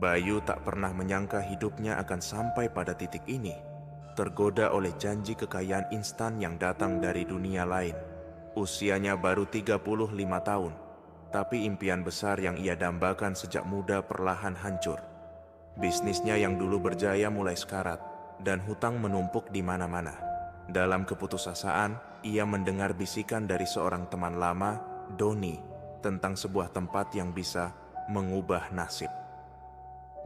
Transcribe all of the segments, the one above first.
Bayu tak pernah menyangka hidupnya akan sampai pada titik ini, tergoda oleh janji kekayaan instan yang datang dari dunia lain. Usianya baru 35 tahun, tapi impian besar yang ia dambakan sejak muda perlahan hancur. Bisnisnya yang dulu berjaya mulai sekarat, dan hutang menumpuk di mana-mana. Dalam keputusasaan, ia mendengar bisikan dari seorang teman lama, Doni, tentang sebuah tempat yang bisa mengubah nasib.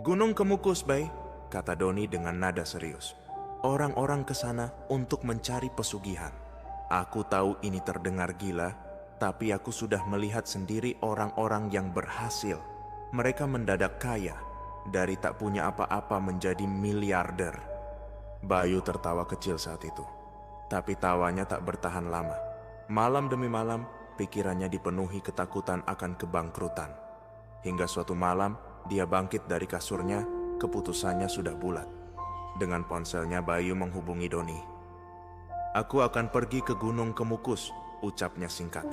"Gunung Kemukus, Bay," kata Doni dengan nada serius. "Orang-orang ke sana untuk mencari pesugihan. Aku tahu ini terdengar gila, tapi aku sudah melihat sendiri orang-orang yang berhasil. Mereka mendadak kaya, dari tak punya apa-apa menjadi miliarder." Bayu tertawa kecil saat itu, tapi tawanya tak bertahan lama. Malam demi malam, pikirannya dipenuhi ketakutan akan kebangkrutan. Hingga suatu malam, dia bangkit dari kasurnya, keputusannya sudah bulat. Dengan ponselnya, Bayu menghubungi Doni. "Aku akan pergi ke Gunung Kemukus," ucapnya singkat.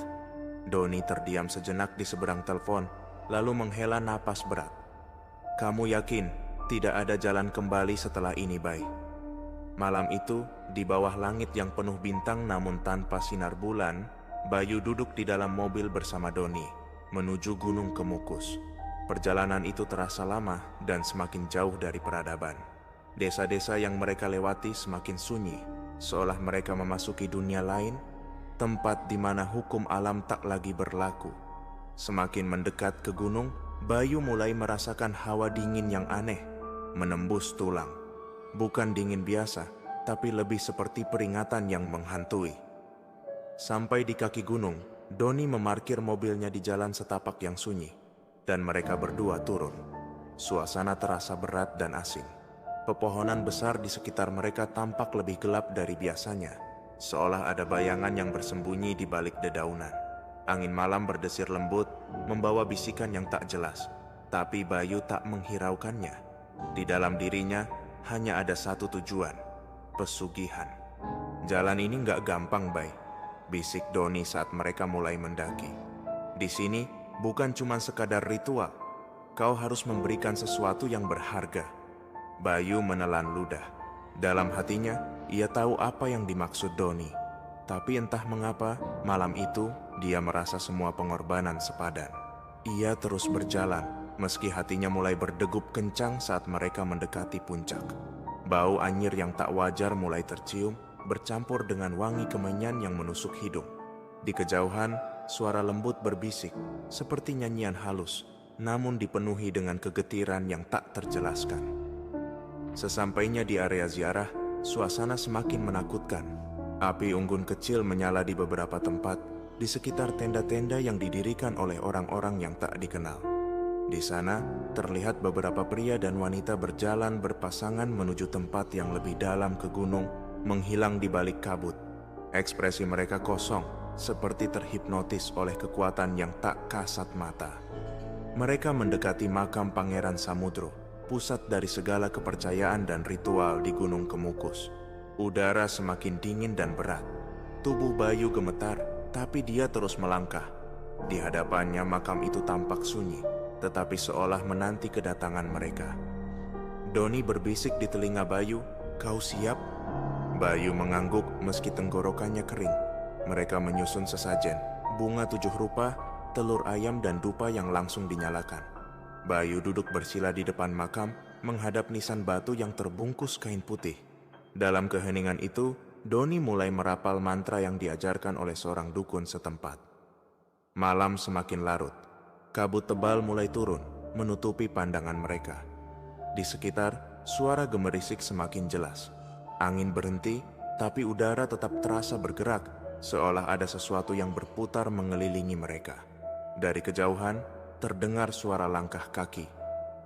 Doni terdiam sejenak di seberang telepon, lalu menghela napas berat. "Kamu yakin tidak ada jalan kembali setelah ini, Bay?" Malam itu, di bawah langit yang penuh bintang namun tanpa sinar bulan, Bayu duduk di dalam mobil bersama Doni, menuju Gunung Kemukus. Perjalanan itu terasa lama dan semakin jauh dari peradaban. Desa-desa yang mereka lewati semakin sunyi, seolah mereka memasuki dunia lain, tempat di mana hukum alam tak lagi berlaku. Semakin mendekat ke gunung, Bayu mulai merasakan hawa dingin yang aneh, menembus tulang. Bukan dingin biasa, tapi lebih seperti peringatan yang menghantui. Sampai di kaki gunung, Doni memarkir mobilnya di jalan setapak yang sunyi, dan mereka berdua turun. Suasana terasa berat dan asing. Pepohonan besar di sekitar mereka tampak lebih gelap dari biasanya, seolah ada bayangan yang bersembunyi di balik dedaunan. Angin malam berdesir lembut, membawa bisikan yang tak jelas, tapi Bayu tak menghiraukannya. Di dalam dirinya hanya ada satu tujuan, pesugihan. "Jalan ini nggak gampang, Bay," bisik Doni saat mereka mulai mendaki. "Di sini bukan cuma sekadar ritual, kau harus memberikan sesuatu yang berharga." Bayu menelan ludah. Dalam hatinya, ia tahu apa yang dimaksud Doni. Tapi entah mengapa, malam itu, dia merasa semua pengorbanan sepadan. Ia terus berjalan, meski hatinya mulai berdegup kencang saat mereka mendekati puncak. Bau anyir yang tak wajar mulai tercium, bercampur dengan wangi kemenyan yang menusuk hidung. Di kejauhan, suara lembut berbisik, seperti nyanyian halus, namun dipenuhi dengan kegetiran yang tak terjelaskan. Sesampainya di area ziarah, suasana semakin menakutkan. Api unggun kecil menyala di beberapa tempat, di sekitar tenda-tenda yang didirikan oleh orang-orang yang tak dikenal. Di sana, terlihat beberapa pria dan wanita berjalan berpasangan menuju tempat yang lebih dalam ke gunung, menghilang di balik kabut. Ekspresi mereka kosong, seperti terhipnotis oleh kekuatan yang tak kasat mata. Mereka mendekati makam Pangeran Samudro, pusat dari segala kepercayaan dan ritual di Gunung Kemukus. Udara semakin dingin dan berat. Tubuh Bayu gemetar, tapi dia terus melangkah. Di hadapannya makam itu tampak sunyi, tetapi seolah menanti kedatangan mereka. Doni berbisik di telinga Bayu, "Kau siap?" Bayu mengangguk meski tenggorokannya kering. Mereka menyusun sesajen, bunga 7 rupa, telur ayam dan dupa yang langsung dinyalakan. Bayu duduk bersila di depan makam, menghadap nisan batu yang terbungkus kain putih. Dalam keheningan itu, Doni mulai merapal mantra yang diajarkan oleh seorang dukun setempat. Malam semakin larut. Kabut tebal mulai turun, menutupi pandangan mereka. Di sekitar, suara gemerisik semakin jelas. Angin berhenti, tapi udara tetap terasa bergerak, seolah ada sesuatu yang berputar mengelilingi mereka. Dari kejauhan, terdengar suara langkah kaki.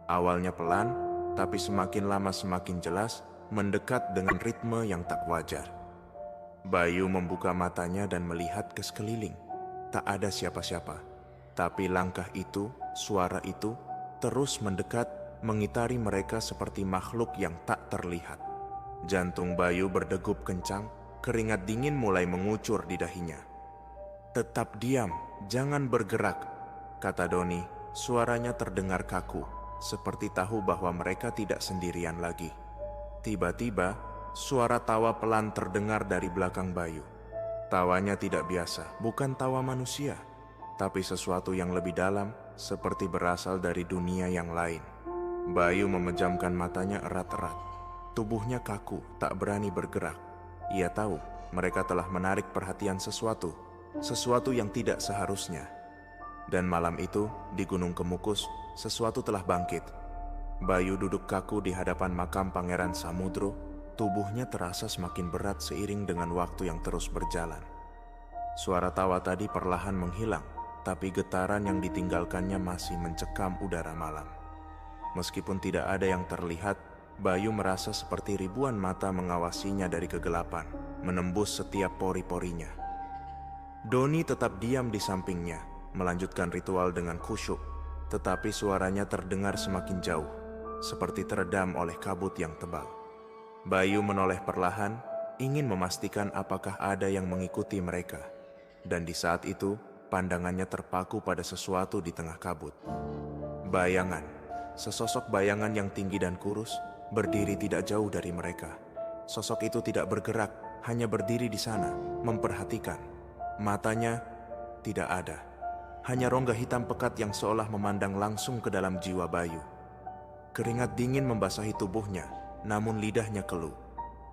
Awalnya pelan, tapi semakin lama semakin jelas, mendekat dengan ritme yang tak wajar. Bayu membuka matanya dan melihat ke sekeliling. Tak ada siapa-siapa, tapi langkah itu, suara itu, terus mendekat, mengitari mereka seperti makhluk yang tak terlihat. Jantung Bayu berdegup kencang, keringat dingin mulai mengucur di dahinya. "Tetap diam, jangan bergerak," kata Doni, suaranya terdengar kaku. seperti tahu bahwa mereka tidak sendirian lagi. Tiba-tiba, suara tawa pelan terdengar dari belakang Bayu. Tawanya tidak biasa, bukan tawa manusia, tapi sesuatu yang lebih dalam, seperti berasal dari dunia yang lain. Bayu memejamkan matanya erat-erat. Tubuhnya kaku, tak berani bergerak. Ia tahu mereka telah menarik perhatian sesuatu yang tidak seharusnya. Dan malam itu, di Gunung Kemukus, sesuatu telah bangkit. Bayu duduk kaku di hadapan makam Pangeran Samudro. Tubuhnya terasa semakin berat seiring dengan waktu yang terus berjalan. Suara tawa tadi perlahan menghilang, tapi getaran yang ditinggalkannya masih mencekam udara malam. Meskipun tidak ada yang terlihat, Bayu merasa seperti ribuan mata mengawasinya dari kegelapan, menembus setiap pori-porinya. Doni tetap diam di sampingnya, melanjutkan ritual dengan khusyuk, tetapi suaranya terdengar semakin jauh, seperti teredam oleh kabut yang tebal. Bayu menoleh perlahan, ingin memastikan apakah ada yang mengikuti mereka. Dan di saat itu, pandangannya terpaku pada sesuatu di tengah kabut. Bayangan, sesosok bayangan yang tinggi dan kurus, berdiri tidak jauh dari mereka. Sosok itu tidak bergerak, hanya berdiri di sana, memperhatikan. Matanya tidak ada. Hanya rongga hitam pekat yang seolah memandang langsung ke dalam jiwa Bayu. Keringat dingin membasahi tubuhnya, namun lidahnya keluh.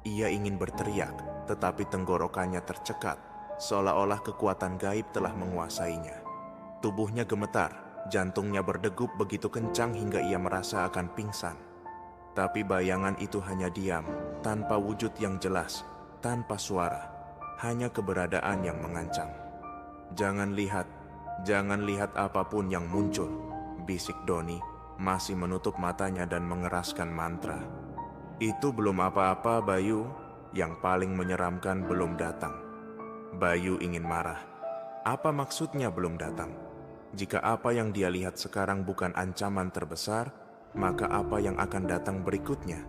Ia ingin berteriak, tetapi tenggorokannya tercekat, seolah-olah kekuatan gaib telah menguasainya. Tubuhnya gemetar, jantungnya berdegup begitu kencang hingga ia merasa akan pingsan. Tapi bayangan itu hanya diam, tanpa wujud yang jelas, tanpa suara, hanya keberadaan yang mengancam. Jangan lihat apapun yang muncul, bisik Doni, masih menutup matanya dan mengeraskan mantra. Itu belum apa-apa, Bayu. Yang paling menyeramkan belum datang. Bayu ingin marah. Apa maksudnya belum datang? Jika apa yang dia lihat sekarang bukan ancaman terbesar, maka apa yang akan datang berikutnya?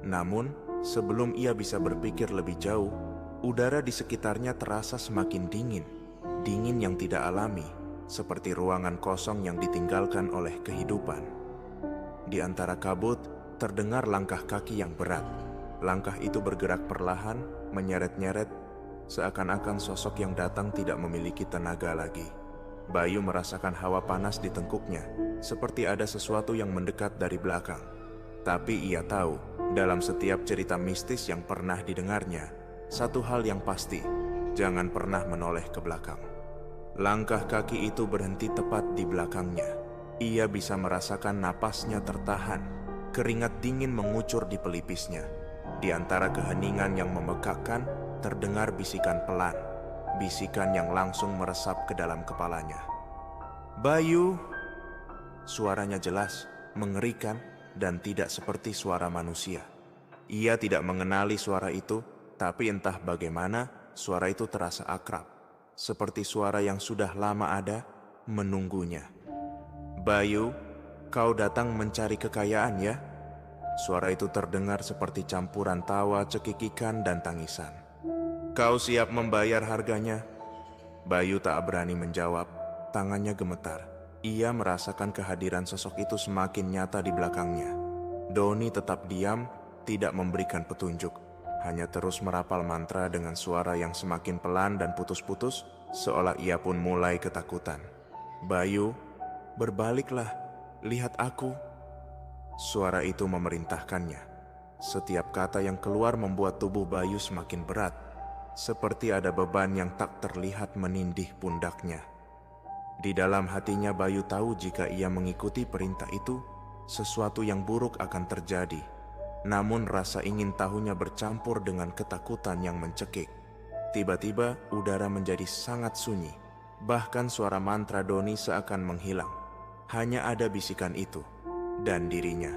Namun, sebelum ia bisa berpikir lebih jauh, udara di sekitarnya terasa semakin dingin. Dingin yang tidak alami, seperti ruangan kosong yang ditinggalkan oleh kehidupan. Di antara kabut, terdengar langkah kaki yang berat. Langkah itu bergerak perlahan, menyeret-nyeret, seakan-akan sosok yang datang tidak memiliki tenaga lagi. Bayu merasakan hawa panas di tengkuknya, seperti ada sesuatu yang mendekat dari belakang. Tapi ia tahu, dalam setiap cerita mistis yang pernah didengarnya, satu hal yang pasti, jangan pernah menoleh ke belakang. Langkah kaki itu berhenti tepat di belakangnya. Ia bisa merasakan napasnya tertahan, keringat dingin mengucur di pelipisnya. Di antara keheningan yang memekakkan, terdengar bisikan pelan, bisikan yang langsung meresap ke dalam kepalanya. Bayu! Suaranya jelas, mengerikan, dan tidak seperti suara manusia. Ia tidak mengenali suara itu, tapi entah bagaimana, suara itu terasa akrab. Seperti suara yang sudah lama ada, menunggunya. Bayu, kau datang mencari kekayaan ya? Suara itu terdengar seperti campuran tawa, cekikikan, dan tangisan. Kau siap membayar harganya? Bayu tak berani menjawab, tangannya gemetar. Ia merasakan kehadiran sosok itu semakin nyata di belakangnya. Doni tetap diam, tidak memberikan petunjuk. Hanya terus merapal mantra dengan suara yang semakin pelan dan putus-putus, seolah ia pun mulai ketakutan. Bayu, berbaliklah, lihat aku. Suara itu memerintahkannya. Setiap kata yang keluar membuat tubuh Bayu semakin berat, seperti ada beban yang tak terlihat menindih pundaknya. Di dalam hatinya Bayu tahu jika ia mengikuti perintah itu, sesuatu yang buruk akan terjadi. Namun rasa ingin tahunya bercampur dengan ketakutan yang mencekik. Tiba-tiba udara menjadi sangat sunyi. Bahkan suara mantra Doni seakan menghilang. Hanya ada bisikan itu dan dirinya.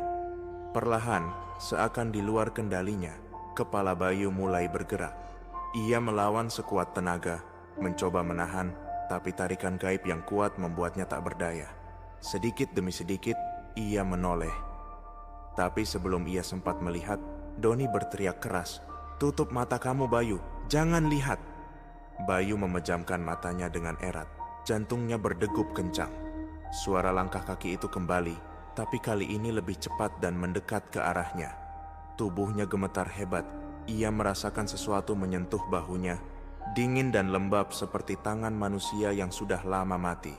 Perlahan, seakan di luar kendalinya, kepala Bayu mulai bergerak. Ia melawan sekuat tenaga, mencoba menahan, tapi tarikan gaib yang kuat membuatnya tak berdaya. Sedikit demi sedikit, ia menoleh. Tapi sebelum ia sempat melihat, Doni berteriak keras, "Tutup mata kamu, Bayu, jangan lihat." Bayu memejamkan matanya dengan erat, jantungnya berdegup kencang. Suara langkah kaki itu kembali, tapi kali ini lebih cepat dan mendekat ke arahnya. Tubuhnya gemetar hebat. Ia merasakan sesuatu menyentuh bahunya, dingin dan lembab seperti tangan manusia yang sudah lama mati.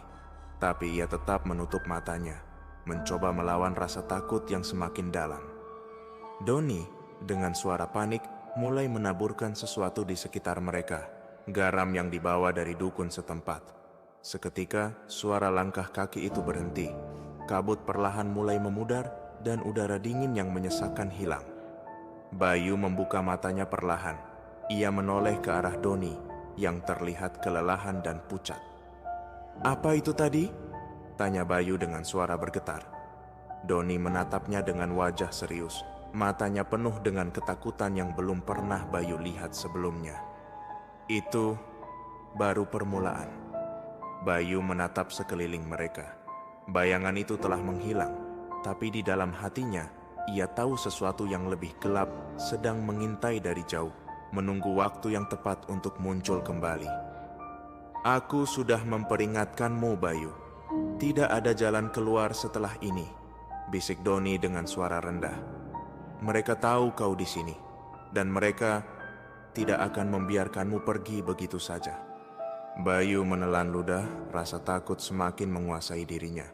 Tapi ia tetap menutup matanya, mencoba melawan rasa takut yang semakin dalam. Doni, dengan suara panik, mulai menaburkan sesuatu di sekitar mereka, garam yang dibawa dari dukun setempat. Seketika, suara langkah kaki itu berhenti. Kabut perlahan mulai memudar dan udara dingin yang menyesakan hilang. Bayu membuka matanya perlahan. Ia menoleh ke arah Doni yang terlihat kelelahan dan pucat. "Apa itu tadi?" tanya Bayu dengan suara bergetar. Doni menatapnya dengan wajah serius. Matanya penuh dengan ketakutan yang belum pernah Bayu lihat sebelumnya. "Itu baru permulaan." Bayu menatap sekeliling mereka. Bayangan itu telah menghilang, tapi di dalam hatinya, ia tahu sesuatu yang lebih gelap sedang mengintai dari jauh, menunggu waktu yang tepat untuk muncul kembali. "Aku sudah memperingatkanmu, Bayu. Tidak ada jalan keluar setelah ini," bisik Doni dengan suara rendah. "Mereka tahu kau di sini, dan mereka tidak akan membiarkanmu pergi begitu saja." Bayu menelan ludah, rasa takut semakin menguasai dirinya.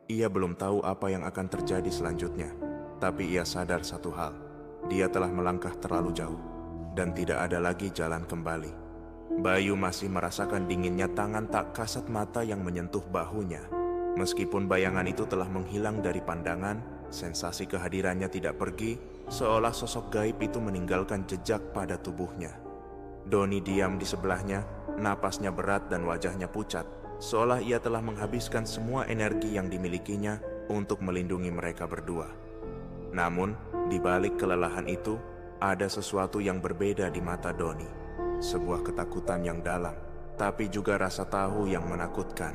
Ia belum tahu apa yang akan terjadi selanjutnya, tapi ia sadar satu hal. Dia telah melangkah terlalu jauh, dan tidak ada lagi jalan kembali. Bayu masih merasakan dinginnya tangan tak kasat mata yang menyentuh bahunya. Meskipun bayangan itu telah menghilang dari pandangan, sensasi kehadirannya tidak pergi, seolah sosok gaib itu meninggalkan jejak pada tubuhnya. Doni diam di sebelahnya, napasnya berat dan wajahnya pucat, seolah ia telah menghabiskan semua energi yang dimilikinya untuk melindungi mereka berdua. Namun, di balik kelelahan itu, ada sesuatu yang berbeda di mata Doni. Sebuah ketakutan yang dalam, tapi juga rasa tahu yang menakutkan.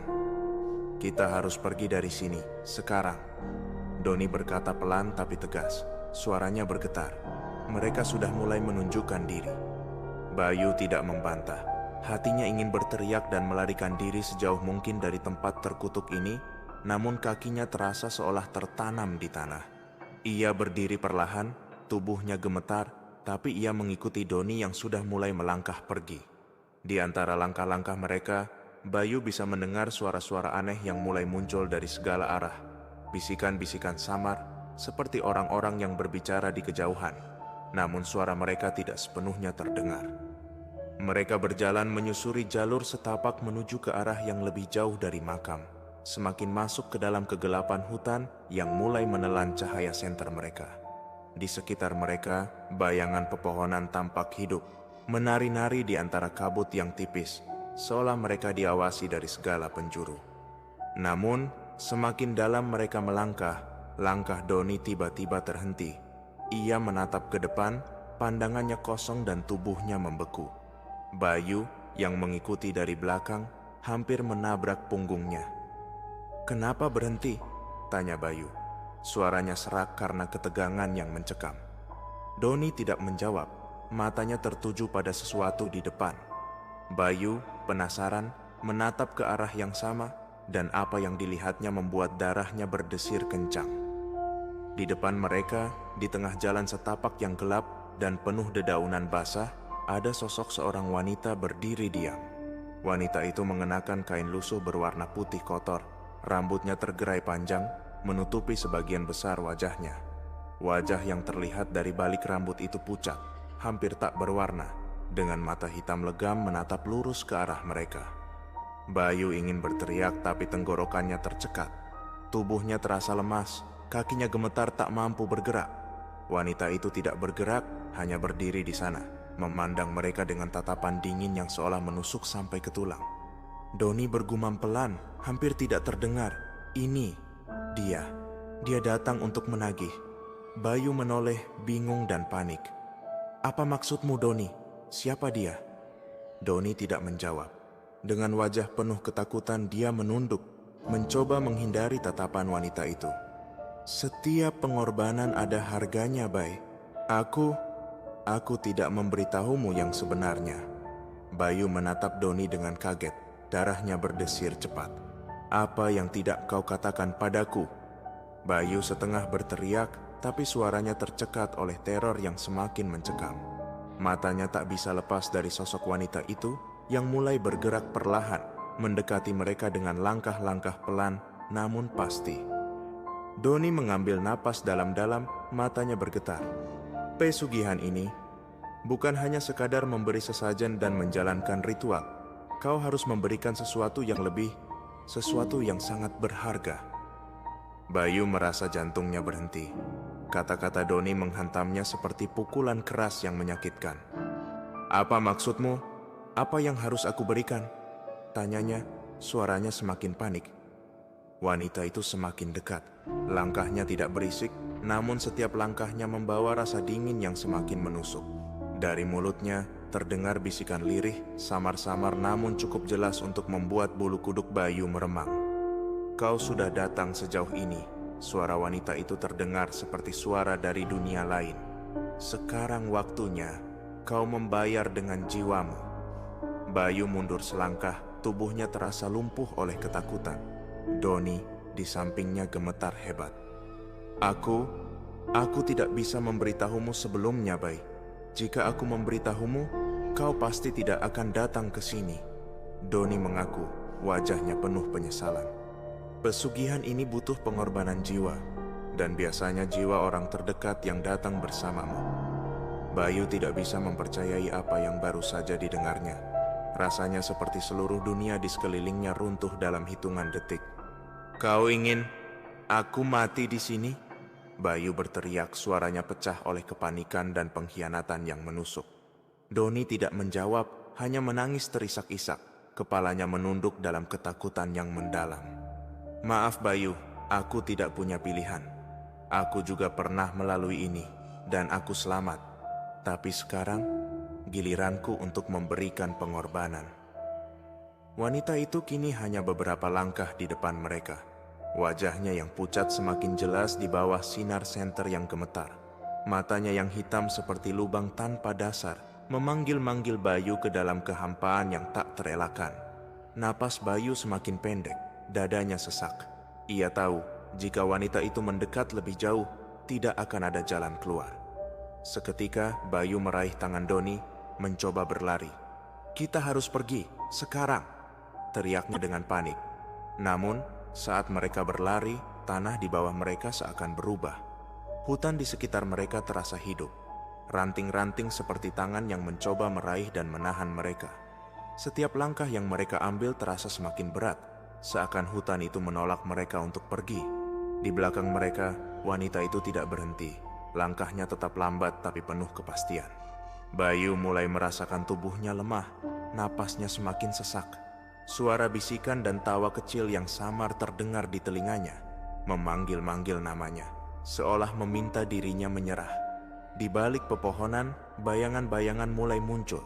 "Kita harus pergi dari sini, sekarang." Doni berkata pelan tapi tegas. Suaranya bergetar. Mereka sudah mulai menunjukkan diri. Bayu tidak membantah. Hatinya ingin berteriak dan melarikan diri sejauh mungkin dari tempat terkutuk ini, namun kakinya terasa seolah tertanam di tanah. Ia berdiri perlahan, tubuhnya gemetar, tapi ia mengikuti Doni yang sudah mulai melangkah pergi. Di antara langkah-langkah mereka, Bayu bisa mendengar suara-suara aneh yang mulai muncul dari segala arah. Bisikan-bisikan samar, seperti orang-orang yang berbicara di kejauhan, namun suara mereka tidak sepenuhnya terdengar. Mereka berjalan menyusuri jalur setapak menuju ke arah yang lebih jauh dari makam, semakin masuk ke dalam kegelapan hutan yang mulai menelan cahaya senter mereka. Di sekitar mereka, bayangan pepohonan tampak hidup, menari-nari di antara kabut yang tipis, seolah mereka diawasi dari segala penjuru. Namun, semakin dalam mereka melangkah, langkah Doni tiba-tiba terhenti. Ia menatap ke depan, pandangannya kosong dan tubuhnya membeku. Bayu yang mengikuti dari belakang hampir menabrak punggungnya. "Kenapa berhenti?" tanya Bayu. Suaranya serak karena ketegangan yang mencekam. Doni tidak menjawab, matanya tertuju pada sesuatu di depan. Bayu, penasaran, menatap ke arah yang sama, dan apa yang dilihatnya membuat darahnya berdesir kencang. Di depan mereka, di tengah jalan setapak yang gelap dan penuh dedaunan basah, ada sosok seorang wanita berdiri diam. Wanita itu mengenakan kain lusuh berwarna putih kotor, rambutnya tergerai panjang, menutupi sebagian besar wajahnya. Wajah yang terlihat dari balik rambut itu pucat, hampir tak berwarna, dengan mata hitam legam menatap lurus ke arah mereka. Bayu ingin berteriak tapi tenggorokannya tercekat. Tubuhnya terasa lemas, kakinya gemetar tak mampu bergerak. Wanita itu tidak bergerak, hanya berdiri di sana, memandang mereka dengan tatapan dingin yang seolah menusuk sampai ke tulang. Doni bergumam pelan, hampir tidak terdengar. "Ini, dia datang untuk menagih." Bayu menoleh, bingung dan panik. "Apa maksudmu, Doni? Siapa dia?" Doni tidak menjawab. Dengan wajah penuh ketakutan, dia menunduk, mencoba menghindari tatapan wanita itu. "Setiap pengorbanan ada harganya, Bay. Aku tidak memberitahumu yang sebenarnya." Bayu menatap Doni dengan kaget, darahnya berdesir cepat. "Apa yang tidak kau katakan padaku?" Bayu setengah berteriak, tapi suaranya tercekat oleh teror yang semakin mencekam. Matanya tak bisa lepas dari sosok wanita itu yang mulai bergerak perlahan, mendekati mereka dengan langkah-langkah pelan namun pasti. Doni mengambil napas dalam-dalam, matanya bergetar. Pesugihan ini bukan hanya sekadar memberi sesajen dan menjalankan ritual. Kau harus memberikan sesuatu yang lebih, sesuatu yang sangat berharga. Bayu merasa jantungnya berhenti. Kata-kata Doni menghantamnya seperti pukulan keras yang menyakitkan. Apa maksudmu? Apa yang harus aku berikan? Tanyanya, suaranya semakin panik. Wanita itu semakin dekat. Langkahnya tidak berisik, namun setiap langkahnya membawa rasa dingin yang semakin menusuk. Dari mulutnya terdengar bisikan lirih, samar-samar namun cukup jelas untuk membuat bulu kuduk Bayu meremang. Kau sudah datang sejauh ini. Suara wanita itu terdengar seperti suara dari dunia lain. Sekarang waktunya kau membayar dengan jiwamu. Bayu mundur selangkah, tubuhnya terasa lumpuh oleh ketakutan. Doni di sampingnya gemetar hebat. Aku tidak bisa memberitahumu sebelumnya, Bay. Jika aku memberitahumu, kau pasti tidak akan datang ke sini. Doni mengaku, wajahnya penuh penyesalan. Pesugihan ini butuh pengorbanan jiwa, dan biasanya jiwa orang terdekat yang datang bersamamu. Bayu tidak bisa mempercayai apa yang baru saja didengarnya. Rasanya seperti seluruh dunia di sekelilingnya runtuh dalam hitungan detik. Kau ingin aku mati di sini? Bayu berteriak, suaranya pecah oleh kepanikan dan pengkhianatan yang menusuk. Doni tidak menjawab, hanya menangis terisak-isak. Kepalanya menunduk dalam ketakutan yang mendalam. Maaf Bayu, aku tidak punya pilihan. Aku juga pernah melalui ini, dan aku selamat. Tapi sekarang, giliranku untuk memberikan pengorbanan. Wanita itu kini hanya beberapa langkah di depan mereka. Wajahnya yang pucat semakin jelas di bawah sinar senter yang gemetar. Matanya yang hitam seperti lubang tanpa dasar, memanggil-manggil Bayu ke dalam kehampaan yang tak terelakkan. Napas Bayu semakin pendek. Dadanya sesak. Ia tahu, jika wanita itu mendekat lebih jauh, tidak akan ada jalan keluar. Seketika, Bayu meraih tangan Doni, mencoba berlari. Kita harus pergi, sekarang, teriaknya dengan panik. Namun, saat mereka berlari, tanah di bawah mereka seakan berubah. Hutan di sekitar mereka terasa hidup. Ranting-ranting seperti tangan yang mencoba meraih dan menahan mereka. Setiap langkah yang mereka ambil terasa semakin berat. Seakan hutan itu menolak mereka untuk pergi. Di belakang mereka, wanita itu tidak berhenti. Langkahnya tetap lambat tapi penuh kepastian. Bayu mulai merasakan tubuhnya lemah, napasnya semakin sesak. Suara bisikan dan tawa kecil yang samar terdengar di telinganya, memanggil-manggil namanya, seolah meminta dirinya menyerah. Di balik pepohonan, bayangan-bayangan mulai muncul.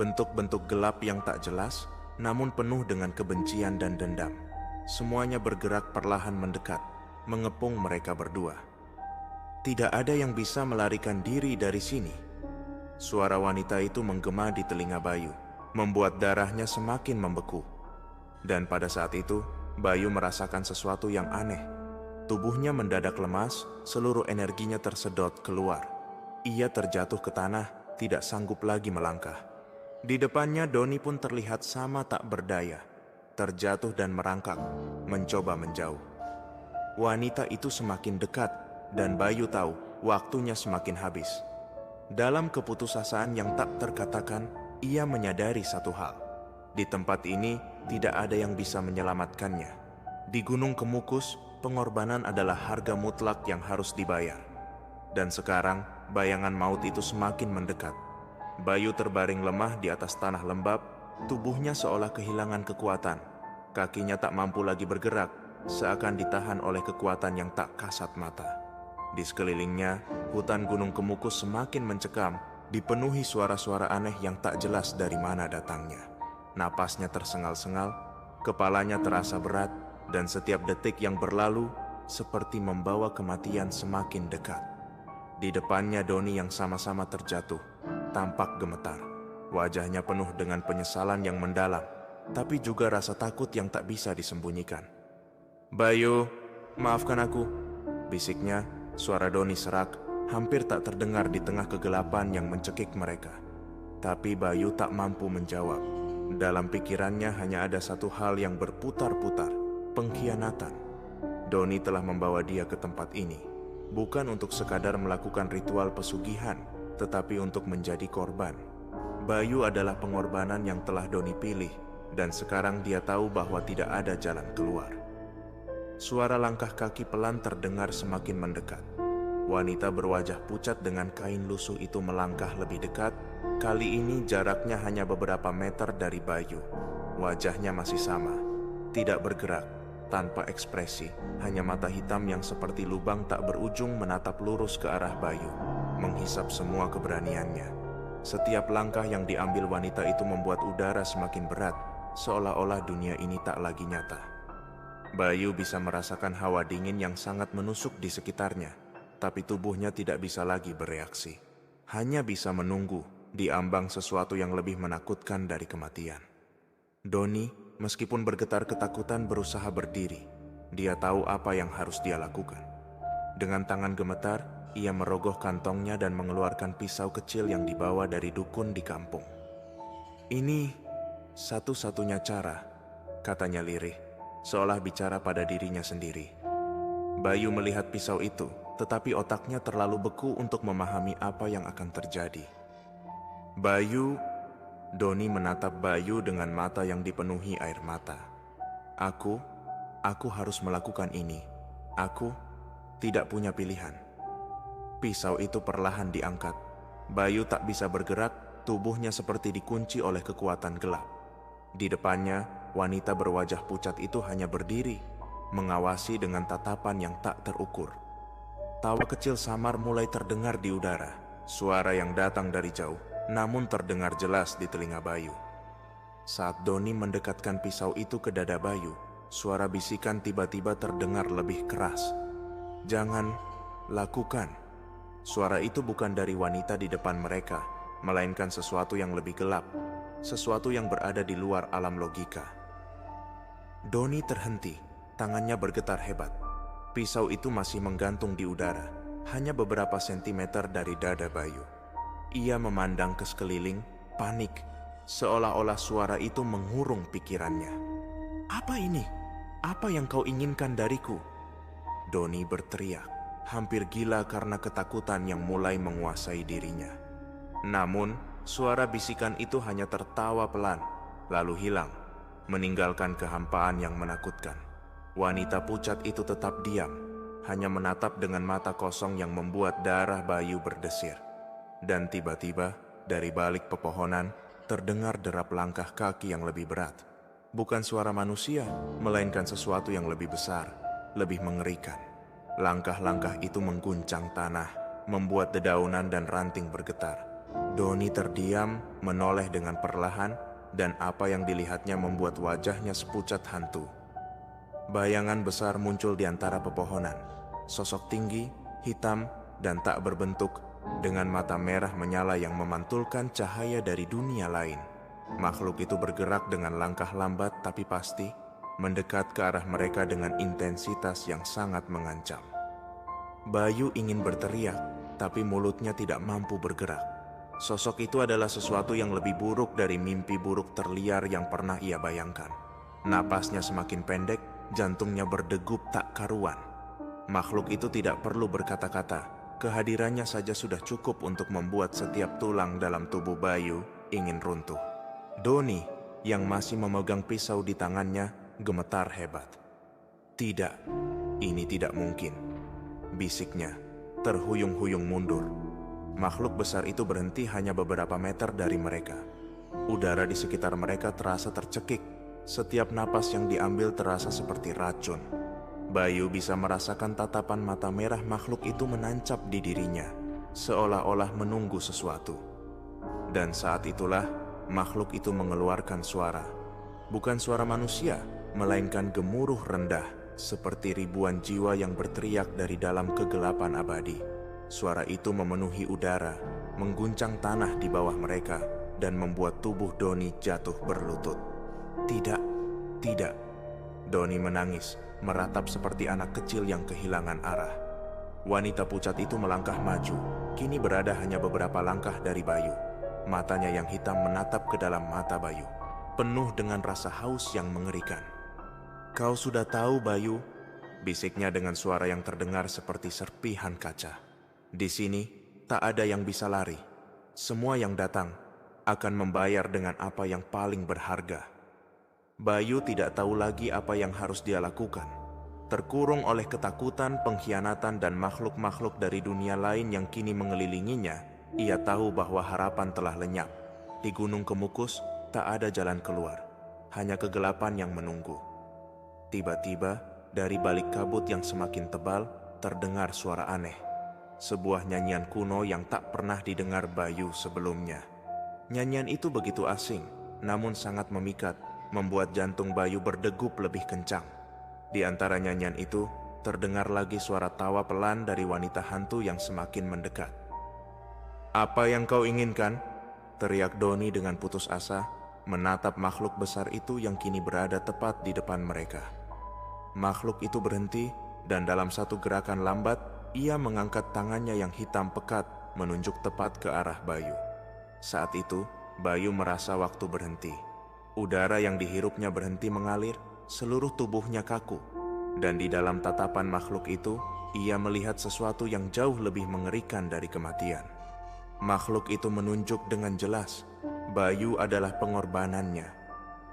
Bentuk-bentuk gelap yang tak jelas, namun penuh dengan kebencian dan dendam. Semuanya bergerak perlahan mendekat, mengepung mereka berdua. Tidak ada yang bisa melarikan diri dari sini. Suara wanita itu menggema di telinga Bayu, membuat darahnya semakin membeku. Dan pada saat itu, Bayu merasakan sesuatu yang aneh. Tubuhnya mendadak lemas, seluruh energinya tersedot keluar. Ia terjatuh ke tanah, tidak sanggup lagi melangkah. Di depannya Doni pun terlihat sama tak berdaya, terjatuh dan merangkak, mencoba menjauh. Wanita itu semakin dekat, dan Bayu tahu waktunya semakin habis. Dalam keputusasaan yang tak terkatakan, ia menyadari satu hal. Di tempat ini tidak ada yang bisa menyelamatkannya. Di Gunung Kemukus, pengorbanan adalah harga mutlak yang harus dibayar. Dan sekarang, bayangan maut itu semakin mendekat. Bayu terbaring lemah di atas tanah lembab, tubuhnya seolah kehilangan kekuatan. Kakinya tak mampu lagi bergerak, seakan ditahan oleh kekuatan yang tak kasat mata. Di sekelilingnya, hutan Gunung Kemukus semakin mencekam, dipenuhi suara-suara aneh yang tak jelas dari mana datangnya. Napasnya tersengal-sengal, kepalanya terasa berat, dan setiap detik yang berlalu seperti membawa kematian semakin dekat. Di depannya Doni yang sama-sama terjatuh, tampak gemetar. Wajahnya penuh dengan penyesalan yang mendalam, tapi juga rasa takut yang tak bisa disembunyikan. Bayu, maafkan aku. Bisiknya, suara Doni serak, hampir tak terdengar di tengah kegelapan yang mencekik mereka. Tapi Bayu tak mampu menjawab. Dalam pikirannya hanya ada satu hal yang berputar-putar, pengkhianatan. Doni telah membawa dia ke tempat ini, bukan untuk sekadar melakukan ritual pesugihan, tetapi untuk menjadi korban. Bayu adalah pengorbanan yang telah Doni pilih, dan sekarang dia tahu bahwa tidak ada jalan keluar. Suara langkah kaki pelan terdengar semakin mendekat. Wanita berwajah pucat dengan kain lusuh itu melangkah lebih dekat. Kali ini jaraknya hanya beberapa meter dari Bayu. Wajahnya masih sama, tidak bergerak, tanpa ekspresi, hanya mata hitam yang seperti lubang tak berujung menatap lurus ke arah Bayu, menghisap semua keberaniannya. Setiap langkah yang diambil wanita itu membuat udara semakin berat, seolah-olah dunia ini tak lagi nyata. Bayu bisa merasakan hawa dingin yang sangat menusuk di sekitarnya, tapi tubuhnya tidak bisa lagi bereaksi. Hanya bisa menunggu di ambang sesuatu yang lebih menakutkan dari kematian. Doni, meskipun bergetar ketakutan, berusaha berdiri. Dia tahu apa yang harus dia lakukan. Dengan tangan gemetar, ia merogoh kantongnya dan mengeluarkan pisau kecil yang dibawa dari dukun di kampung. "Ini satu-satunya cara," katanya lirih, seolah bicara pada dirinya sendiri. Bayu melihat pisau itu, tetapi otaknya terlalu beku untuk memahami apa yang akan terjadi. "Bayu," Doni menatap Bayu dengan mata yang dipenuhi air mata. Aku harus melakukan ini. Aku tidak punya pilihan." Pisau itu perlahan diangkat. Bayu tak bisa bergerak, tubuhnya seperti dikunci oleh kekuatan gelap. Di depannya, wanita berwajah pucat itu hanya berdiri, mengawasi dengan tatapan yang tak terukur. Tawa kecil samar mulai terdengar di udara, suara yang datang dari jauh, namun terdengar jelas di telinga Bayu. Saat Doni mendekatkan pisau itu ke dada Bayu, suara bisikan tiba-tiba terdengar lebih keras. "Jangan lakukan." Suara itu bukan dari wanita di depan mereka, melainkan sesuatu yang lebih gelap, sesuatu yang berada di luar alam logika. Doni terhenti, tangannya bergetar hebat. Pisau itu masih menggantung di udara, hanya beberapa sentimeter dari dada Bayu. Ia memandang ke sekeliling, panik, seolah-olah suara itu mengurung pikirannya. "Apa ini? Apa yang kau inginkan dariku?" Doni berteriak, hampir gila karena ketakutan yang mulai menguasai dirinya. Namun, suara bisikan itu hanya tertawa pelan, lalu hilang, meninggalkan kehampaan yang menakutkan. Wanita pucat itu tetap diam, hanya menatap dengan mata kosong yang membuat darah Bayu berdesir. Dan tiba-tiba, dari balik pepohonan, terdengar derap langkah kaki yang lebih berat. Bukan suara manusia, melainkan sesuatu yang lebih besar, lebih mengerikan. Langkah-langkah itu mengguncang tanah, membuat dedaunan dan ranting bergetar. Doni terdiam, menoleh dengan perlahan, dan apa yang dilihatnya membuat wajahnya sepucat hantu. Bayangan besar muncul di antara pepohonan. Sosok tinggi, hitam, dan tak berbentuk, dengan mata merah menyala yang memantulkan cahaya dari dunia lain. Makhluk itu bergerak dengan langkah lambat tapi pasti, mendekat ke arah mereka dengan intensitas yang sangat mengancam. Bayu ingin berteriak, tapi mulutnya tidak mampu bergerak. Sosok itu adalah sesuatu yang lebih buruk dari mimpi buruk terliar yang pernah ia bayangkan. Napasnya semakin pendek, jantungnya berdegup tak karuan. Makhluk itu tidak perlu berkata-kata, kehadirannya saja sudah cukup untuk membuat setiap tulang dalam tubuh Bayu ingin runtuh. Doni, yang masih memegang pisau di tangannya, gemetar hebat. "Tidak, ini tidak mungkin," bisiknya, terhuyung-huyung mundur. Makhluk besar itu berhenti hanya beberapa meter dari mereka. Udara di sekitar mereka terasa tercekik. Setiap napas yang diambil terasa seperti racun. Bayu bisa merasakan tatapan mata merah makhluk itu menancap di dirinya, seolah-olah menunggu sesuatu. Dan saat itulah, makhluk itu mengeluarkan suara. Bukan suara manusia, melainkan gemuruh rendah, seperti ribuan jiwa yang berteriak dari dalam kegelapan abadi. Suara itu memenuhi udara, mengguncang tanah di bawah mereka, dan membuat tubuh Doni jatuh berlutut. "Tidak, tidak." Doni menangis, meratap seperti anak kecil yang kehilangan arah. Wanita pucat itu melangkah maju, kini berada hanya beberapa langkah dari Bayu. Matanya yang hitam menatap ke dalam mata Bayu, penuh dengan rasa haus yang mengerikan. "Kau sudah tahu, Bayu," bisiknya dengan suara yang terdengar seperti serpihan kaca. "Di sini, tak ada yang bisa lari. Semua yang datang akan membayar dengan apa yang paling berharga." Bayu tidak tahu lagi apa yang harus dia lakukan. Terkurung oleh ketakutan, pengkhianatan, dan makhluk-makhluk dari dunia lain yang kini mengelilinginya, ia tahu bahwa harapan telah lenyap. Di Gunung Kemukus, tak ada jalan keluar, hanya kegelapan yang menunggu. Tiba-tiba, dari balik kabut yang semakin tebal, terdengar suara aneh. Sebuah nyanyian kuno yang tak pernah didengar Bayu sebelumnya. Nyanyian itu begitu asing, namun sangat memikat, membuat jantung Bayu berdegup lebih kencang. Di antara nyanyian itu, terdengar lagi suara tawa pelan dari wanita hantu yang semakin mendekat. "Apa yang kau inginkan?" teriak Doni dengan putus asa, menatap makhluk besar itu yang kini berada tepat di depan mereka. Makhluk itu berhenti, dan dalam satu gerakan lambat, ia mengangkat tangannya yang hitam pekat menunjuk tepat ke arah Bayu. Saat itu, Bayu merasa waktu berhenti. Udara yang dihirupnya berhenti mengalir, seluruh tubuhnya kaku. Dan di dalam tatapan makhluk itu, ia melihat sesuatu yang jauh lebih mengerikan dari kematian. Makhluk itu menunjuk dengan jelas, Bayu adalah pengorbanannya.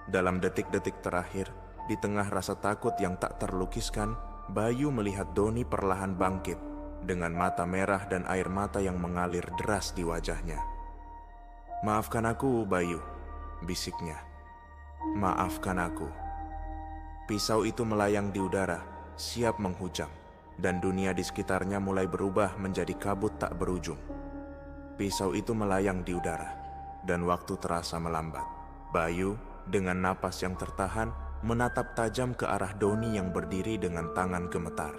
Dalam detik-detik terakhir, di tengah rasa takut yang tak terlukiskan, Bayu melihat Doni perlahan bangkit, dengan mata merah dan air mata yang mengalir deras di wajahnya. "Maafkan aku, Bayu," bisiknya. "Maafkan aku." Pisau itu melayang di udara, siap menghujam, dan dunia di sekitarnya mulai berubah menjadi kabut tak berujung. Pisau itu melayang di udara, dan waktu terasa melambat. Bayu, dengan napas yang tertahan, menatap tajam ke arah Doni yang berdiri dengan tangan gemetar.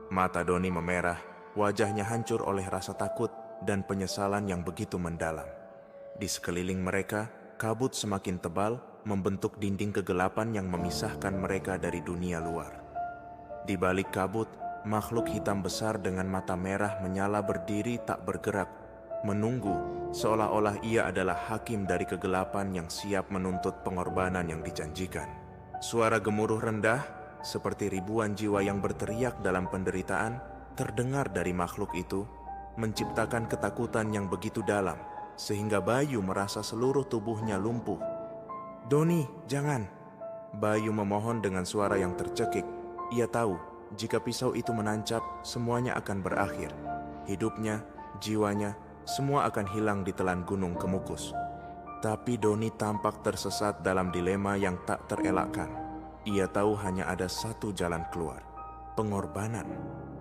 Mata Doni memerah, wajahnya hancur oleh rasa takut dan penyesalan yang begitu mendalam. Di sekeliling mereka, kabut semakin tebal, membentuk dinding kegelapan yang memisahkan mereka dari dunia luar. Di balik kabut, makhluk hitam besar dengan mata merah menyala berdiri tak bergerak, menunggu, seolah-olah ia adalah hakim dari kegelapan yang siap menuntut pengorbanan yang dijanjikan. Suara gemuruh rendah, seperti ribuan jiwa yang berteriak dalam penderitaan, terdengar dari makhluk itu, menciptakan ketakutan yang begitu dalam, sehingga Bayu merasa seluruh tubuhnya lumpuh. "Doni, jangan!" Bayu memohon dengan suara yang tercekik. Ia tahu, jika pisau itu menancap, semuanya akan berakhir. Hidupnya, jiwanya, semua akan hilang di telan Gunung Kemukus. Tapi Doni tampak tersesat dalam dilema yang tak terelakkan. Ia tahu hanya ada satu jalan keluar, pengorbanan.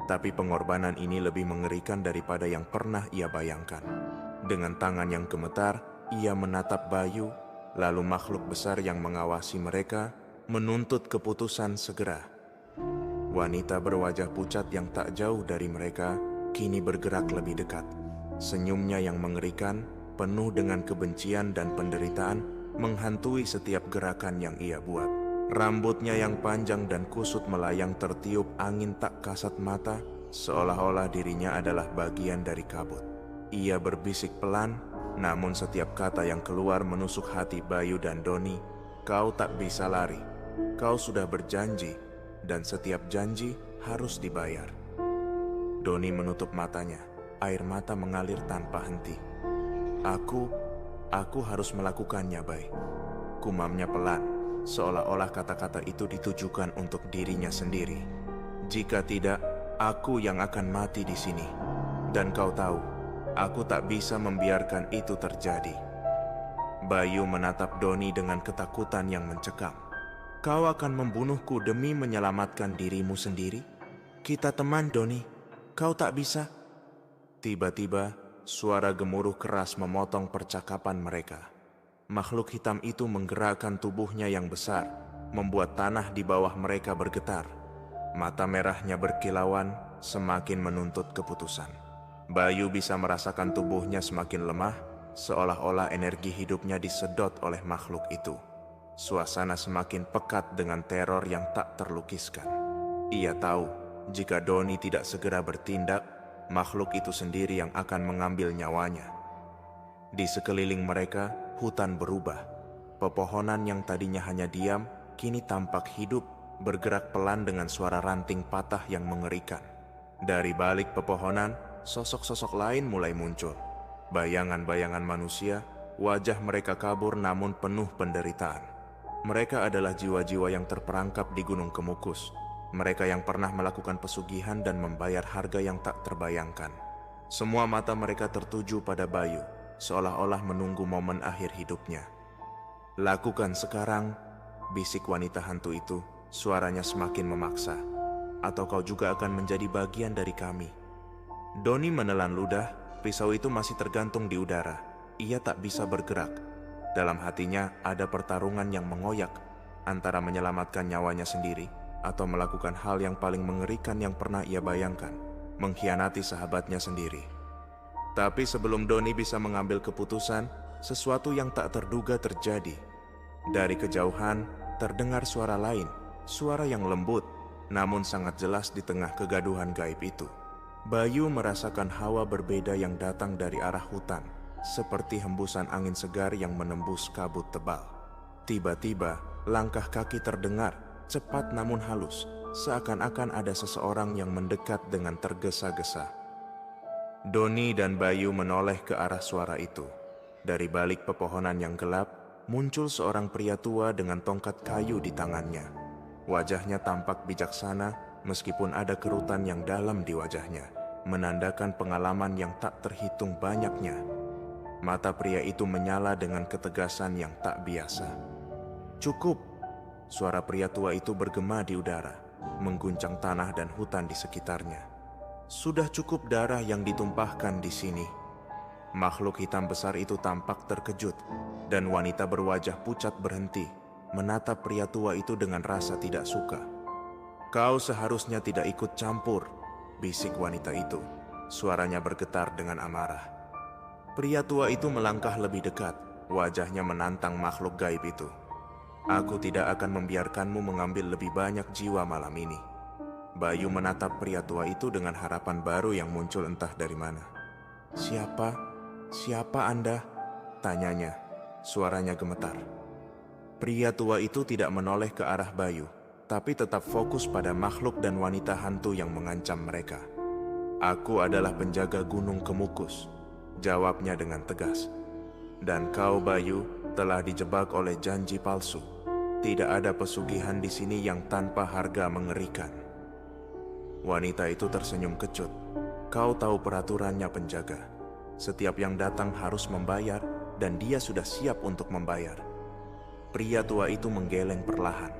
Tapi pengorbanan ini lebih mengerikan daripada yang pernah ia bayangkan. Dengan tangan yang gemetar, ia menatap Bayu, lalu makhluk besar yang mengawasi mereka menuntut keputusan segera. Wanita berwajah pucat yang tak jauh dari mereka kini bergerak lebih dekat. Senyumnya yang mengerikan, penuh dengan kebencian dan penderitaan, menghantui setiap gerakan yang ia buat. Rambutnya yang panjang dan kusut melayang tertiup angin tak kasat mata, seolah-olah dirinya adalah bagian dari kabut. Ia berbisik pelan, namun setiap kata yang keluar menusuk hati Bayu dan Doni. "Kau tak bisa lari. Kau sudah berjanji, dan setiap janji harus dibayar." Doni menutup matanya, air mata mengalir tanpa henti. Aku harus melakukannya, Bay." Kumamnya pelan, seolah-olah kata-kata itu ditujukan untuk dirinya sendiri. "Jika tidak, aku yang akan mati di sini. Dan kau tahu, aku tak bisa membiarkan itu terjadi." Bayu menatap Doni dengan ketakutan yang mencekam. "Kau akan membunuhku demi menyelamatkan dirimu sendiri? Kita teman, Doni. Kau tak bisa." Tiba-tiba, suara gemuruh keras memotong percakapan mereka. Makhluk hitam itu menggerakkan tubuhnya yang besar, membuat tanah di bawah mereka bergetar. Mata merahnya berkilauan, semakin menuntut keputusan. Bayu bisa merasakan tubuhnya semakin lemah, seolah-olah energi hidupnya disedot oleh makhluk itu. Suasana semakin pekat dengan teror yang tak terlukiskan. Ia tahu jika Doni tidak segera bertindak, makhluk itu sendiri yang akan mengambil nyawanya. Di sekeliling mereka, hutan berubah. Pepohonan yang tadinya hanya diam, kini tampak hidup, bergerak pelan dengan suara ranting patah yang mengerikan. Dari balik pepohonan, sosok-sosok lain mulai muncul. Bayangan-bayangan manusia, wajah mereka kabur namun penuh penderitaan. Mereka adalah jiwa-jiwa yang terperangkap di Gunung Kemukus. Mereka yang pernah melakukan pesugihan dan membayar harga yang tak terbayangkan. Semua mata mereka tertuju pada Bayu, seolah-olah menunggu momen akhir hidupnya. "Lakukan sekarang," bisik wanita hantu itu, suaranya semakin memaksa. "Atau kau juga akan menjadi bagian dari kami." Doni menelan ludah, pisau itu masih tergantung di udara. Ia tak bisa bergerak. Dalam hatinya ada pertarungan yang mengoyak antara menyelamatkan nyawanya sendiri atau melakukan hal yang paling mengerikan yang pernah ia bayangkan, mengkhianati sahabatnya sendiri. Tapi sebelum Doni bisa mengambil keputusan, sesuatu yang tak terduga terjadi. Dari kejauhan, terdengar suara lain, suara yang lembut, namun sangat jelas di tengah kegaduhan gaib itu. Bayu merasakan hawa berbeda yang datang dari arah hutan, seperti hembusan angin segar yang menembus kabut tebal. Tiba-tiba, langkah kaki terdengar, cepat namun halus, seakan-akan ada seseorang yang mendekat dengan tergesa-gesa. Doni dan Bayu menoleh ke arah suara itu. Dari balik pepohonan yang gelap, muncul seorang pria tua dengan tongkat kayu di tangannya. Wajahnya tampak bijaksana, meskipun ada kerutan yang dalam di wajahnya, menandakan pengalaman yang tak terhitung banyaknya. Mata pria itu menyala dengan ketegasan yang tak biasa. "Cukup!" Suara pria tua itu bergema di udara, mengguncang tanah dan hutan di sekitarnya. "Sudah cukup darah yang ditumpahkan di sini." Makhluk hitam besar itu tampak terkejut, dan wanita berwajah pucat berhenti, menatap pria tua itu dengan rasa tidak suka. "Kau seharusnya tidak ikut campur," bisik wanita itu. Suaranya bergetar dengan amarah. Pria tua itu melangkah lebih dekat, wajahnya menantang makhluk gaib itu. "Aku tidak akan membiarkanmu mengambil lebih banyak jiwa malam ini." Bayu menatap pria tua itu dengan harapan baru yang muncul entah dari mana. Siapa Anda?" tanyanya. Suaranya gemetar. Pria tua itu tidak menoleh ke arah Bayu, tapi tetap fokus pada makhluk dan wanita hantu yang mengancam mereka. "Aku adalah penjaga Gunung Kemukus," jawabnya dengan tegas. "Dan kau, Bayu, telah dijebak oleh janji palsu. Tidak ada pesugihan di sini yang tanpa harga mengerikan." Wanita itu tersenyum kecut. "Kau tahu peraturannya, penjaga. Setiap yang datang harus membayar, dan dia sudah siap untuk membayar." Pria tua itu menggeleng perlahan.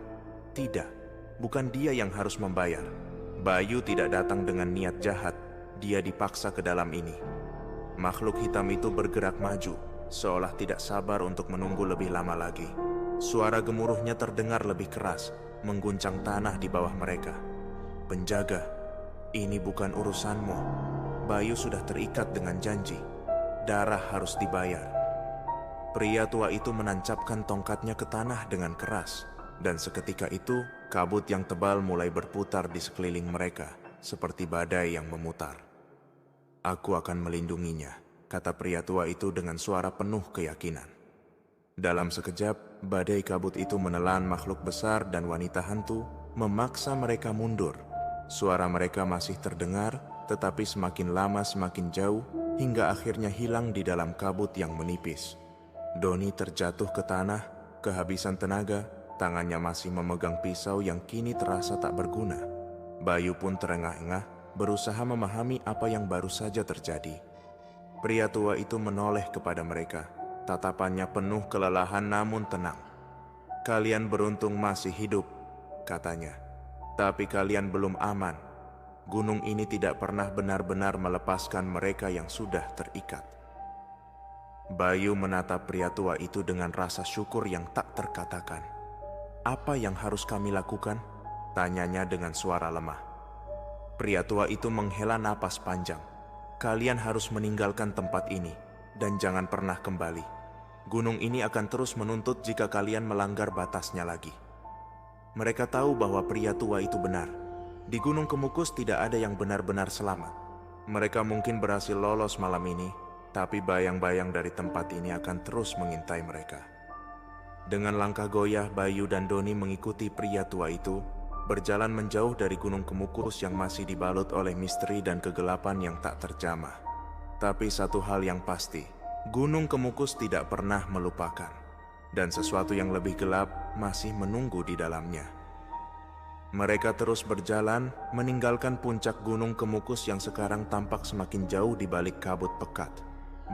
"Tidak, bukan dia yang harus membayar. Bayu tidak datang dengan niat jahat. Dia dipaksa ke dalam ini." Makhluk hitam itu bergerak maju, seolah tidak sabar untuk menunggu lebih lama lagi. Suara gemuruhnya terdengar lebih keras, mengguncang tanah di bawah mereka. "Penjaga, ini bukan urusanmu. Bayu sudah terikat dengan janji. Darah harus dibayar." Pria tua itu menancapkan tongkatnya ke tanah dengan keras, dan seketika itu, kabut yang tebal mulai berputar di sekeliling mereka, seperti badai yang memutar. "Aku akan melindunginya," kata pria tua itu dengan suara penuh keyakinan. Dalam sekejap, badai kabut itu menelan makhluk besar dan wanita hantu, memaksa mereka mundur. Suara mereka masih terdengar, tetapi semakin lama semakin jauh, hingga akhirnya hilang di dalam kabut yang menipis. Doni terjatuh ke tanah, kehabisan tenaga, tangannya masih memegang pisau yang kini terasa tak berguna. Bayu pun terengah-engah, berusaha memahami apa yang baru saja terjadi. Pria tua itu menoleh kepada mereka. Tatapannya penuh kelelahan namun tenang. "Kalian beruntung masih hidup," katanya. "Tapi kalian belum aman. Gunung ini tidak pernah benar-benar melepaskan mereka yang sudah terikat." Bayu menatap pria tua itu dengan rasa syukur yang tak terkatakan. "Apa yang harus kami lakukan?" tanyanya dengan suara lemah. Pria tua itu menghela napas panjang. "Kalian harus meninggalkan tempat ini, dan jangan pernah kembali. Gunung ini akan terus menuntut jika kalian melanggar batasnya lagi." Mereka tahu bahwa pria tua itu benar. Di Gunung Kemukus tidak ada yang benar-benar selamat. Mereka mungkin berhasil lolos malam ini, tapi bayang-bayang dari tempat ini akan terus mengintai mereka. Dengan langkah goyah, Bayu dan Doni mengikuti pria tua itu, berjalan menjauh dari Gunung Kemukus yang masih dibalut oleh misteri dan kegelapan yang tak terjamah. Tapi satu hal yang pasti, Gunung Kemukus tidak pernah melupakan, dan sesuatu yang lebih gelap masih menunggu di dalamnya. Mereka terus berjalan, meninggalkan puncak Gunung Kemukus yang sekarang tampak semakin jauh di balik kabut pekat.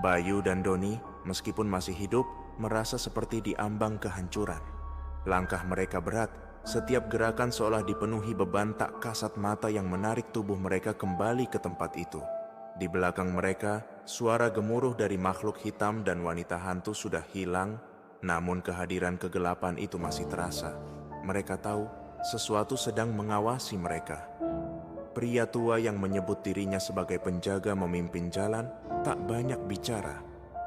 Bayu dan Doni, meskipun masih hidup, merasa seperti diambang kehancuran. Langkah mereka berat, setiap gerakan seolah dipenuhi beban tak kasat mata yang menarik tubuh mereka kembali ke tempat itu. Di belakang mereka, suara gemuruh dari makhluk hitam dan wanita hantu sudah hilang, namun kehadiran kegelapan itu masih terasa. Mereka tahu sesuatu sedang mengawasi mereka. Pria tua yang menyebut dirinya sebagai penjaga memimpin jalan tak banyak bicara.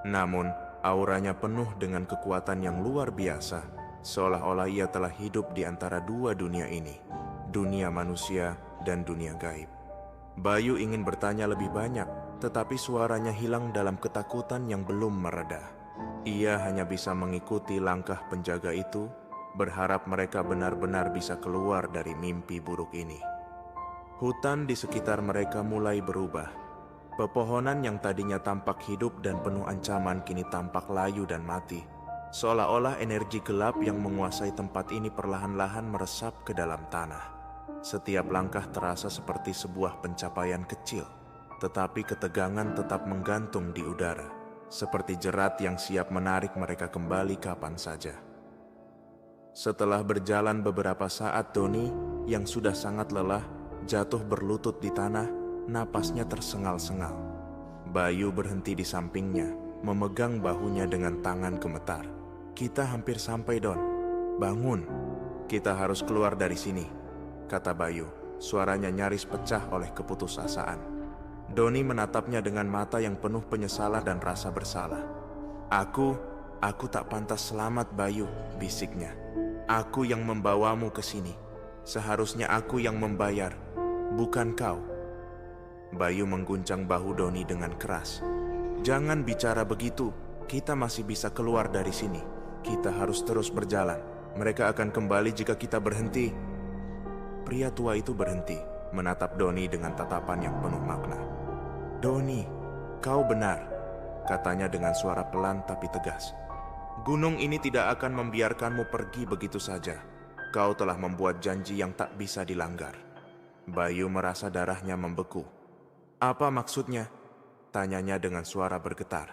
Namun, auranya penuh dengan kekuatan yang luar biasa, seolah-olah ia telah hidup di antara dua dunia ini, dunia manusia dan dunia gaib. Bayu ingin bertanya lebih banyak, tetapi suaranya hilang dalam ketakutan yang belum mereda. Ia hanya bisa mengikuti langkah penjaga itu, berharap mereka benar-benar bisa keluar dari mimpi buruk ini. Hutan di sekitar mereka mulai berubah. Pepohonan yang tadinya tampak hidup dan penuh ancaman kini tampak layu dan mati. Seolah-olah energi gelap yang menguasai tempat ini perlahan-lahan meresap ke dalam tanah. Setiap langkah terasa seperti sebuah pencapaian kecil, tetapi ketegangan tetap menggantung di udara, seperti jerat yang siap menarik mereka kembali kapan saja. Setelah berjalan beberapa saat, Doni yang sudah sangat lelah jatuh berlutut di tanah, napasnya tersengal-sengal. Bayu berhenti di sampingnya, memegang bahunya dengan tangan gemetar. "Kita hampir sampai, Don. Bangun. Kita harus keluar dari sini," kata Bayu. Suaranya nyaris pecah oleh keputusasaan. Doni menatapnya dengan mata yang penuh penyesalan dan rasa bersalah. Aku tak pantas selamat, Bayu," bisiknya. "Aku yang membawamu ke sini. Seharusnya aku yang membayar, bukan kau." Bayu mengguncang bahu Doni dengan keras. "Jangan bicara begitu. Kita masih bisa keluar dari sini. Kita harus terus berjalan. Mereka akan kembali jika kita berhenti." Pria tua itu berhenti, menatap Doni dengan tatapan yang penuh makna. "Doni, kau benar," katanya dengan suara pelan tapi tegas. "Gunung ini tidak akan membiarkanmu pergi begitu saja. Kau telah membuat janji yang tak bisa dilanggar." Bayu merasa darahnya membeku. "Apa maksudnya?" tanyanya dengan suara bergetar.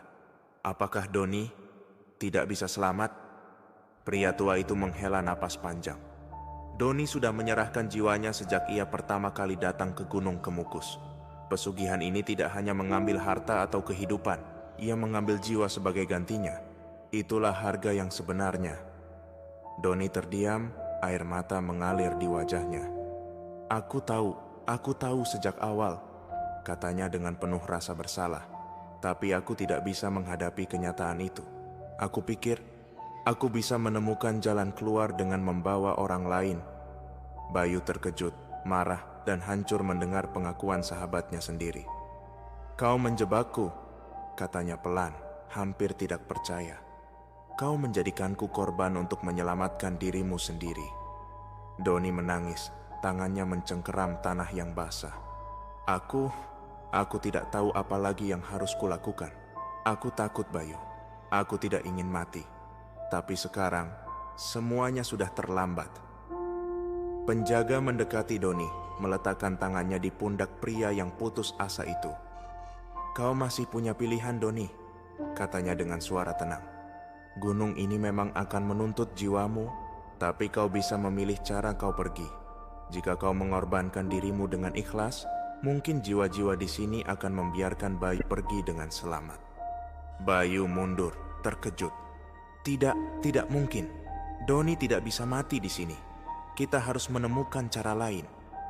"Apakah Doni tidak bisa selamat?" Pria tua itu menghela napas panjang. Doni sudah menyerahkan jiwanya sejak ia pertama kali datang ke Gunung Kemukus. Pesugihan ini tidak hanya mengambil harta atau kehidupan, ia mengambil jiwa sebagai gantinya. Itulah harga yang sebenarnya. Doni terdiam, air mata mengalir di wajahnya. Aku tahu sejak awal," katanya dengan penuh rasa bersalah. "Tapi aku tidak bisa menghadapi kenyataan itu. Aku pikir aku bisa menemukan jalan keluar dengan membawa orang lain." Bayu terkejut, marah, dan hancur mendengar pengakuan sahabatnya sendiri. "Kau menjebakku," katanya pelan, hampir tidak percaya. "Kau menjadikanku korban untuk menyelamatkan dirimu sendiri." Doni menangis, tangannya mencengkeram tanah yang basah. Aku tidak tahu apa lagi yang harus kulakukan. Aku takut, Bayu. Aku tidak ingin mati. Tapi sekarang, semuanya sudah terlambat." Penjaga mendekati Doni, meletakkan tangannya di pundak pria yang putus asa itu. "Kau masih punya pilihan, Doni," katanya dengan suara tenang. "Gunung ini memang akan menuntut jiwamu, tapi kau bisa memilih cara kau pergi. Jika kau mengorbankan dirimu dengan ikhlas, mungkin jiwa-jiwa di sini akan membiarkan Bayu pergi dengan selamat." Bayu mundur, terkejut. Tidak mungkin. Doni tidak bisa mati di sini. Kita harus menemukan cara lain."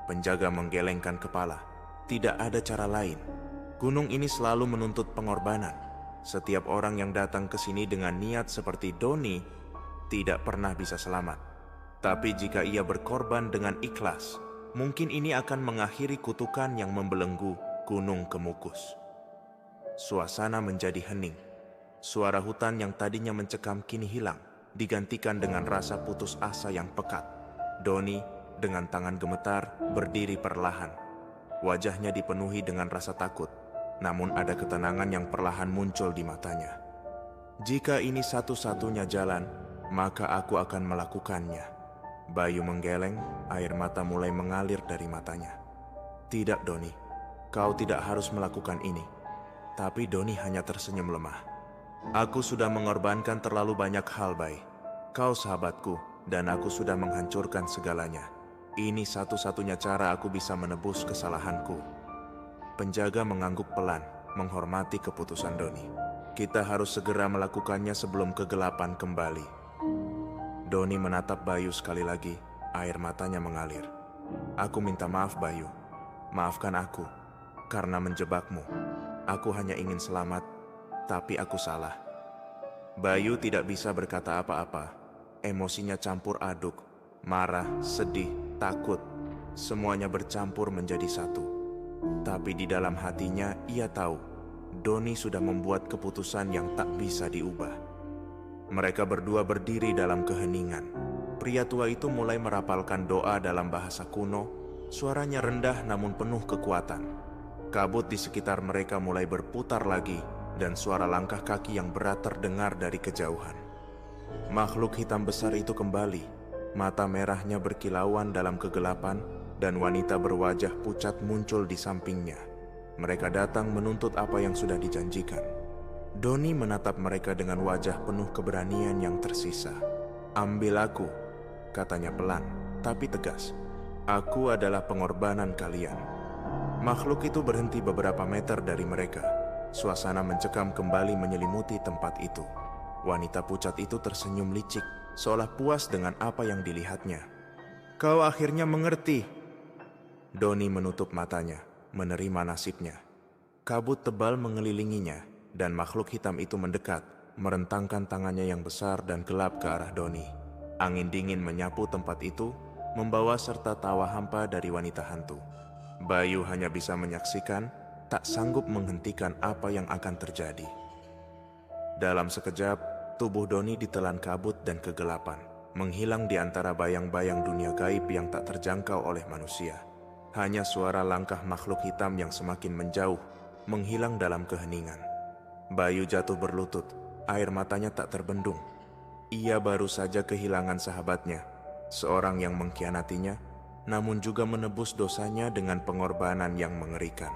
Penjaga menggelengkan kepala. "Tidak ada cara lain. Gunung ini selalu menuntut pengorbanan. Setiap orang yang datang ke sini dengan niat seperti Doni tidak pernah bisa selamat. Tapi jika ia berkorban dengan ikhlas, Mungkin ini akan mengakhiri kutukan yang membelenggu Gunung Kemukus. Suasana menjadi hening. Suara hutan yang tadinya mencekam kini hilang, digantikan dengan rasa putus asa yang pekat. Doni dengan tangan gemetar berdiri perlahan. Wajahnya dipenuhi dengan rasa takut, namun ada ketenangan yang perlahan muncul di matanya. Jika ini satu-satunya jalan, maka aku akan melakukannya. Bayu menggeleng, air mata mulai mengalir dari matanya. Tidak, Doni, kau tidak harus melakukan ini. Tapi Doni hanya tersenyum lemah. Aku sudah mengorbankan terlalu banyak hal, Bay. Kau sahabatku, dan aku sudah menghancurkan segalanya. Ini satu-satunya cara aku bisa menebus kesalahanku. Penjaga mengangguk pelan, menghormati keputusan Doni. Kita harus segera melakukannya sebelum kegelapan kembali. Doni menatap Bayu sekali lagi, air matanya mengalir. Aku minta maaf, Bayu. Maafkan aku, karena menjebakmu. Aku hanya ingin selamat, tapi aku salah. Bayu tidak bisa berkata apa-apa. Emosinya campur aduk, marah, sedih, takut. Semuanya bercampur menjadi satu. Tapi di dalam hatinya ia tahu, Doni sudah membuat keputusan yang tak bisa diubah. Mereka berdua berdiri dalam keheningan. Pria tua itu mulai merapalkan doa dalam bahasa kuno. Suaranya rendah namun penuh kekuatan. Kabut di sekitar mereka mulai berputar lagi, dan suara langkah kaki yang berat terdengar dari kejauhan. Makhluk hitam besar itu kembali. Mata merahnya berkilauan dalam kegelapan, dan wanita berwajah pucat muncul di sampingnya. Mereka datang menuntut apa yang sudah dijanjikan. Doni menatap mereka dengan wajah penuh keberanian yang tersisa. Ambil aku, katanya pelan, tapi tegas. Aku adalah pengorbanan kalian. Makhluk itu berhenti beberapa meter dari mereka. Suasana mencekam kembali menyelimuti tempat itu. Wanita pucat itu tersenyum licik, seolah puas dengan apa yang dilihatnya. Kau akhirnya mengerti. Doni menutup matanya, menerima nasibnya. Kabut tebal mengelilinginya, dan makhluk hitam itu mendekat, merentangkan tangannya yang besar dan gelap ke arah Doni. Angin dingin menyapu tempat itu, membawa serta tawa hampa dari wanita hantu. Bayu hanya bisa menyaksikan, tak sanggup menghentikan apa yang akan terjadi. Dalam sekejap, tubuh Doni ditelan kabut dan kegelapan, menghilang di antara bayang-bayang dunia gaib yang tak terjangkau oleh manusia. Hanya suara langkah makhluk hitam yang semakin menjauh, menghilang dalam keheningan. Bayu jatuh berlutut, air matanya tak terbendung. Ia baru saja kehilangan sahabatnya, seorang yang mengkhianatinya, namun juga menebus dosanya dengan pengorbanan yang mengerikan.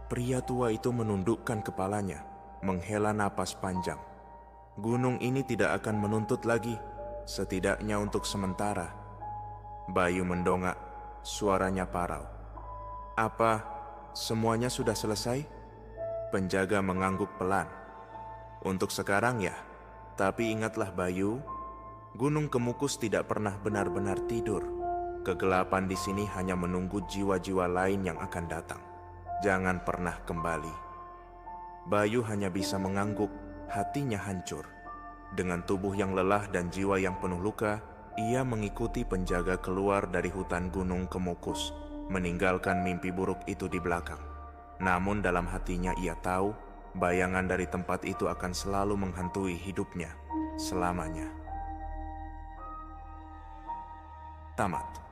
Pria tua itu menundukkan kepalanya, menghela napas panjang. Gunung ini tidak akan menuntut lagi, setidaknya untuk sementara. Bayu mendongak, suaranya parau. Apa semuanya sudah selesai? Penjaga mengangguk pelan. Untuk sekarang ya, tapi ingatlah Bayu, Gunung Kemukus tidak pernah benar-benar tidur. Kegelapan di sini hanya menunggu jiwa-jiwa lain yang akan datang. Jangan pernah kembali. Bayu hanya bisa mengangguk, hatinya hancur. Dengan tubuh yang lelah dan jiwa yang penuh luka, ia mengikuti penjaga keluar dari hutan Gunung Kemukus, meninggalkan mimpi buruk itu di belakang. Namun dalam hatinya ia tahu, bayangan dari tempat itu akan selalu menghantui hidupnya selamanya. Tamat.